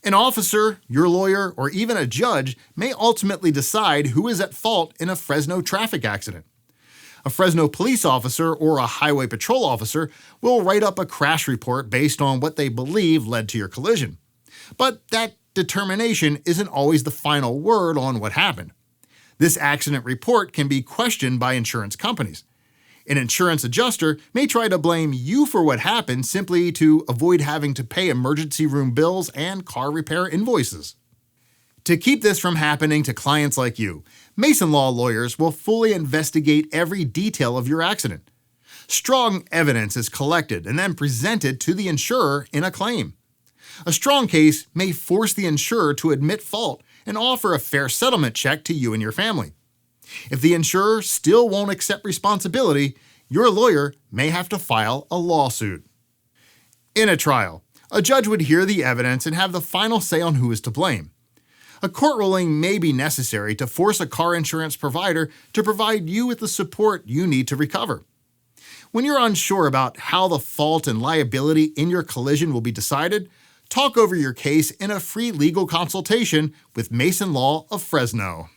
An officer, your lawyer, or even a judge may ultimately decide who is at fault in a Fresno traffic accident. A Fresno police officer or a highway patrol officer will write up a crash report based on what they believe led to your collision. But that determination isn't always the final word on what happened. This accident report can be questioned by insurance companies. An insurance adjuster may try to blame you for what happened simply to avoid having to pay emergency room bills and car repair invoices. To keep this from happening to clients like you, Maison Law lawyers will fully investigate every detail of your accident. Strong evidence is collected and then presented to the insurer in a claim. A strong case may force the insurer to admit fault and offer a fair settlement check to you and your family. If the insurer still won't accept responsibility, your lawyer may have to file a lawsuit. In a trial, a judge would hear the evidence and have the final say on who is to blame. A court ruling may be necessary to force a car insurance provider to provide you with the support you need to recover. When you're unsure about how the fault and liability in your collision will be decided, talk over your case in a free legal consultation with Maison Law of Fresno.